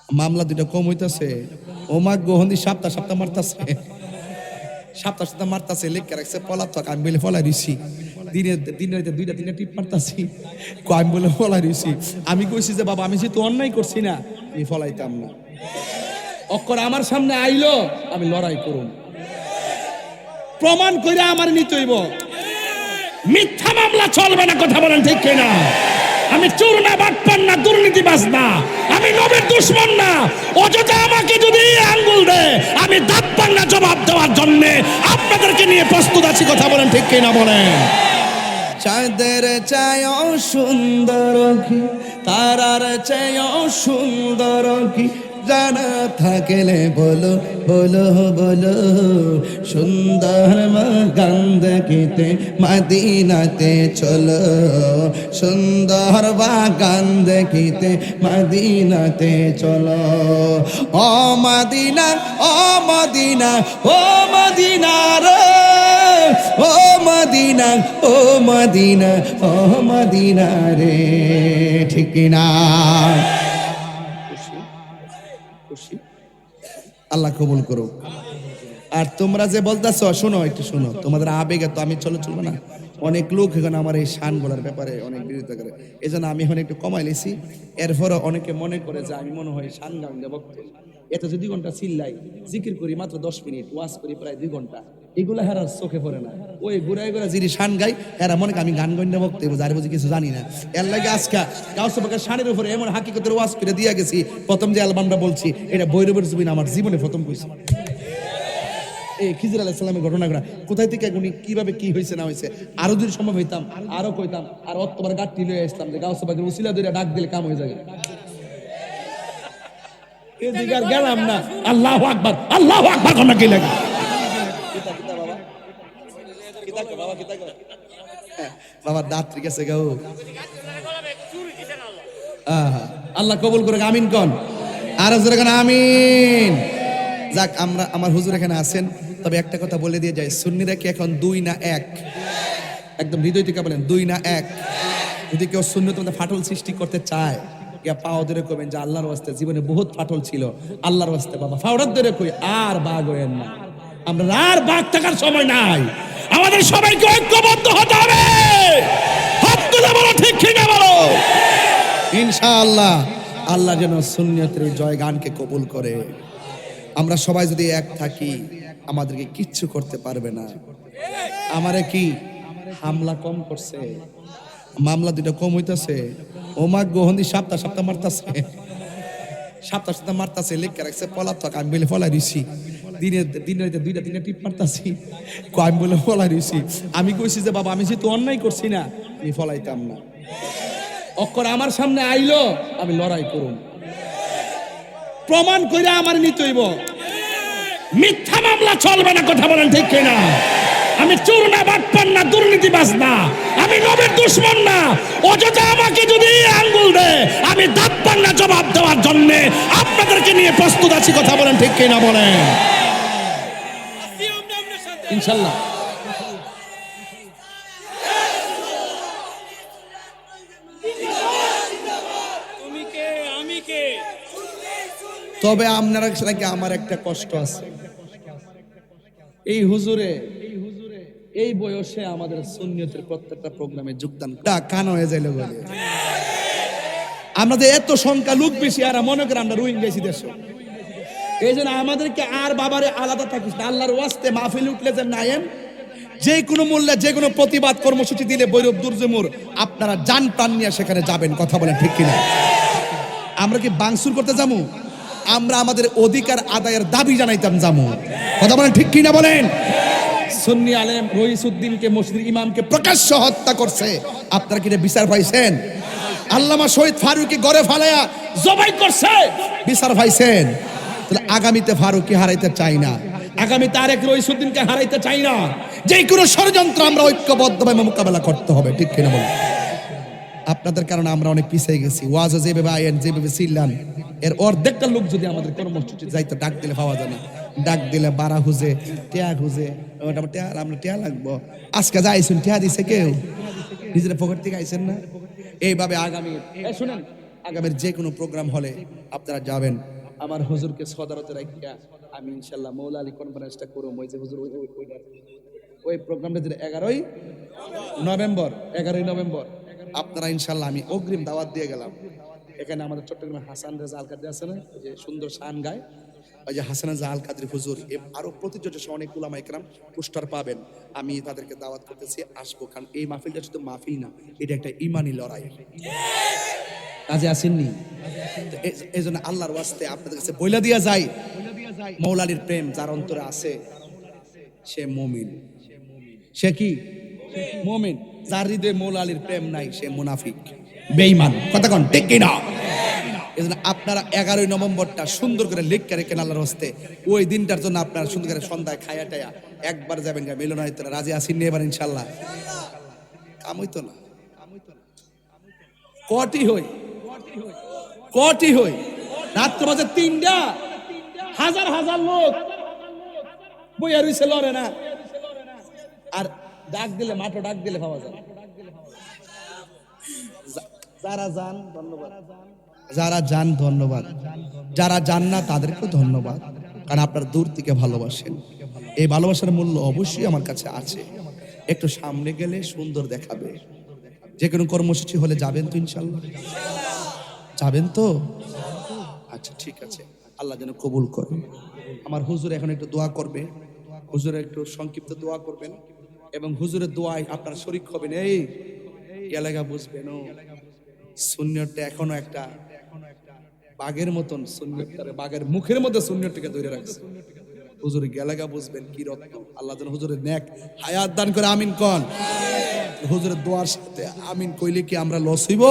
মামলা দুটো কম হইতাছে। ও মা গহন্দি সপ্তাহ সপ্তাহ মারতাছে, সপ্তাহ সপ্তাহ মারতাছে, লেখা রাখছে পলাতক। আমি বলে ফলাই দিছি, দিনে দিনে দুইটা তিনটা টিপ মারতাছি। আমি বলে ফলাই দিছি। আমি কইছি যে বাবা আমি যেহেতু অন্যায় করছি না, আমি ফলাইতাম না। অক্ষর আমার সামনে আইলো, আমি লড়াই করুন, প্রমাণ করে আমার নিতে হইব। মিথ্যা মামলা চলবে না, কথা বলেন ঠিক কিনা? আমি চোর না, বাটপার না, দুর্নীতিবাজ না, আমি নবীর দুশমন না। অযথা আমাকে যদি আঙ্গুল দেয়, আমি দাঁত পাঙ্গা জবাব দেওয়ার জন্য আপনাদেরকে নিয়ে প্রস্তুত আছি, কথা বলেন ঠিক কিনা বলেন? চাঁদের চেয়েও সুন্দর কি, তারার চেয়েও সুন্দর কি, জানা থাকলে বলো বলো বলো। সুন্দর বাগান দেখিতে মদিনাতে চলো, সুন্দর বাগান দেখিতে মদিনাতে চলো। ও মদিনা, ও মদিনা, ও মদিনা রে, ও মদিনা, ও মদিনা, ও মদিনা রে, ঠিক না? আল্লাহ কবুল করুক। আর তোমরা যে বলতেছ, শোনো একটু শোনো, তোমাদের আবেগে তো আমি চলবো না। অনেক লোক এখানে আমার এই শান বলার ব্যাপারে অনেক বিরোধিতা করে, এই জন্য আমি এখন একটু কমাই লেছি। এরপরও অনেকে মনে করে যে আমি মনে হয় শান গান বক্ত, এত যে 2 ঘন্টা চিল্লাই, জিকির করি মাত্র 10 মিনিট, ওয়াজ করি প্রায় 2 ঘন্টা, এগুলো হেরার চোখে পড়ে না। ওই ঘুরাই ঘুরা যিনি শান গাই, এরা মনে আমি গান গন্যা বক্ত, যার বুঝি কিছু জানি না। এর লাগে আজকা গাউসে পাকের শানের উপরে এমন হাকিকতের ওয়াজ করে দিয়া গেছি। প্রথম যে অ্যালবামটা বলছি, এটা ভৈরবের জমিন আমার জীবনে প্রথম কইছি। এই খিজির আলাইহিস সালামের ঘটনাগুলো কোথায় থেকে উনি কিভাবে কি হয়েছে না হয়েছে, আরো যদি সম্ভব হইতাম আরো কইতাম। আর অতবার গাঁটটি লয়ে আসতাম যে গাউসে পাকের উসিলা ধরে ডাক দিলে কাম হয়ে যায়। এদিকে আর গেলাম না। আল্লাহু আকবার, আল্লাহু আকবার কোন কি লাগে? বাবা দাঁত ঠিক আছে গাও। আল্লাহ কবুল করে, আমিন কোন? আর জোরে কোন আমিন। যাক, আমরা আমার হুজুর এখানে আছেন, তবে একটা কথা বলে দিয়ে যাই, সুন্নিরা কি এখন 2 না 1? একদম হৃদয় থেকে বলেন 2 না 1? যদি কেউ সুন্নত মধ্যে ফাটল সৃষ্টি করতে চায়, ইয়া পাও ধরে কবেন যে আল্লাহর ওয়াস্তে জীবনে বহুত ফাটল ছিল, আল্লাহর ওয়াস্তে বাবা ফাওড়াত ধরে কই আর বাগ হইেন না। আমরা আর বাগ থাকার সময় নাই, আমাদের সবাইকে ঐক্যবদ্ধ হতে হবে। হাত তুলে বলো ঠিক কিনা বলো। ইনশাআল্লাহ আল্লাহ যেন সুন্নিয়তের জয় গানকে কবুল করে। আমরা সবাই যদি এক থাকি, আমাদেরকে কিচ্ছু করতে পারবে না। আমারে কি হামলা কম করছে, মামলা দুটো কম হইতাছে। ও মা গহন্দি সপ্তাহ সপ্তাহ মারতাছে, সপ্তাহ সপ্তাহ মারতাছে, লেখা রাখছে পলাতক। আমি বলে ফলাই দিছি, দিনে দিনে দুইটা তিনটা টিপ মারতাছি। আমি বলে ফলাই দিছি। আমি কইছি যে বাবা আমি যেহেতু অন্যায় করছি না, আমি ফলাইতাম না। অক্ষর আমার সামনে আইলো, আমি লড়াই করুন, প্রমাণ করে আমার নিতে হইব। মিথ্যা মামলা চলবে না, কথা বলেন ঠিক কিনা? আমি চোর না, বাটপার না, দুর্নীতিবাজ না, আমি নবীর দুশমন না। অযথা আমাকে যদি আঙ্গুল দেয়, আমি দাঁত পাঙ্গা জবাব দেওয়ার জন্য আপনাদেরকে নিয়ে প্রস্তুত আছি, কথা বলেন ঠিক কিনা বলেন? ইনশাআল্লাহ। তবে আপনারা নাকি আমার একটা কষ্ট আছে, এই হুজুরে এই বয়সে আমাদের সুন্নিয়তের প্রত্যেকটা প্রোগ্রামে যোগদান কান হয়ে যাইল বলে। আমাদের এত সংখ্যা লোক বেশি, আর মনে করেন আমরা রোহিঙ্গা দেশ। এই জন্য আমাদেরকে আর বাবারে আলাদা থাকিস না। আল্লাহর ওয়াস্তে মাহফিল উঠলে যে নায়েন, যে কোনো মূল্যে যে কোনো প্রতিবাদ কর্মসূচি দিলে বৈরব দুর্জমুর আপনারা জান প্রাণ নিয়ে সেখানে যাবেন, কথা বলেন ঠিক কিনা? আমরা কি বাংসুর করতে যাবো? আমরা আমাদের অধিকার আদায়ের দাবি জানাইতাম যাবো, কথা বলেন ঠিক কিনা বলেন? সুন্নি আলেম রইসউদ্দিনকে মসজিদের ইমামকে প্রকাশ্য হত্যা করছে, আপনারা কি বিচার পাইছেন? আল্লামা শহীদ ফারুকী গড়ে ফালায়া জবাই করছে, বিচার পাইছেন? তাহলে আগামীতে ফারুকী হারাইতে চাই না, আগামীতে আরেক রইসউদ্দিনকে হারাইতে চাই না। যে কোনো ষড়যন্ত্র আমরা ঐক্যবদ্ধভাবে মোকাবেলা করতে হবে, ঠিক কিনা বলেন? আপনাদের কারণে আমরা অনেক পিছিয়ে গেছি। ওয়াজও যেভাবে আইন যেভাবে ছিলেন, এর অর্ধেকটা লোক যদি আমাদের কর্মসূচি যাইতো, ডাক দিলে পাওয়া যায় না। ডাক দিলে বাড়া খুঁজে, টেয়া খুঁজে, আমরা টেয়া লাগবো। আজকে যাইছেন, টেয়া দিছে কেউ? নিজের পকেট থেকে আইছেন না? এইভাবে আগামী শুনেন, আগামীর যে কোনো প্রোগ্রাম হলে আপনারা যাবেন, আমার হুজুরকে সদারতে রাখিয়া আমি ইনশাল্লাহ মৌলা আলী কনফারেন্সটা করব। ওই যে হুজুর ওই প্রোগ্রামটা যেটা 11ই নভেম্বর আপনারা ইনশাল্লাহ, আমি অগ্রিম দাওয়াত দিয়ে গেলাম। এখানে আমাদের চট্টগ্রামে হাসান রেজা আল কাদরি আছে না, ওই যে সুন্দর শান গায়, ওই যে হাসান রেজা আল কাদরি হুজুর, আরো প্রতিযোগিতা অনেক উলামা ইকরাম পোস্টার পাবেন। আমি তাদেরকে দাওয়াত করতেছি, আসবো। কারণ এই মাহফিলটা শুধু মাহফিল না, এটা একটা ইমানি লড়াই। কাজে আসেননি? এই জন্য আল্লাহর ওয়াস্তে আপনাদের কাছে বইলা দিয়া যায়, মৌলা আলীর প্রেম যার অন্তরে আছে সে মুমিন। সে কি মুমিন। যার হৃদয়ে মৌলা আলীর প্রেম নাই সে মুনাফিক, বেঈমান। কথা কোন ঠিক কি না? এজন্য আপনারা 11ই নভেম্বরটা সুন্দর করে লিখে রেখেন আল্লাহর হস্তে। ওই দিনটার জন্য আপনারা সুন্দর করে সন্ধ্যায় খায়া টায়া একবার যাবেন গা মিলনায়তনে। রাজি আছেন নি এবার ইনশাআল্লাহ? কাম হইতো না, কটি হই রাত্র বাজে 3টা, হাজার হাজার লোক বইয়া রইছে, লড়ে না। আর ডাক দিলে মাঠে ডাক দিলে পাওয়া যায়। যারা যান ধন্যবাদ, যারা যান ধন্যবাদ, যারা যান না তাদেরকেও ধন্যবাদ। কারণ আপনারা দূর থেকে ভালোবাসেন। এই ভালোবাসার মূল্য অবশ্যই আমার কাছে আছে। একটু সামনে গেলে সুন্দর দেখাবে। যে কোনো কর্মসূচি হলে যাবেন তো ইনশাল্লাহ? যাবেন তো? আচ্ছা ঠিক আছে, আল্লাহ যেন কবুল করে। আমার হুজুর এখন একটু দোয়া করবে, হুজুরের একটু সংক্ষিপ্ত দোয়া করবেন এবং হুজুরের দোয়ায় আপনারা শরীক হবেন। এই এলাকা বুঝবেন, ও সুন্নিয়তটা এখনো একটা বাঘের মতন, সুন্নিয়তটারে বাঘের মুখের মধ্যে সুন্নিয়তটাকে ধরে রাখছে। হুজুরের গেলাগা বুঝবেন কি রত্ন। আল্লাহ যেন হুজুরের নেক হায়াত দান করে, আমিন কন। হুজুরের দোয়ার সাথে আমিন কইলে কি আমরা লস হইব?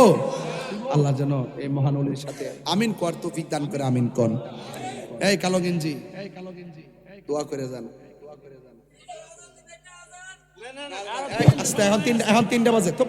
আল্লাহ যেন এই মহান ওলির সাথে আমিন কর তৌফিক দান করে, আমিন কন। এই কালো গেঞ্জি দোয়া করে যান। আস্তে, এখন 3টা বাজে তো।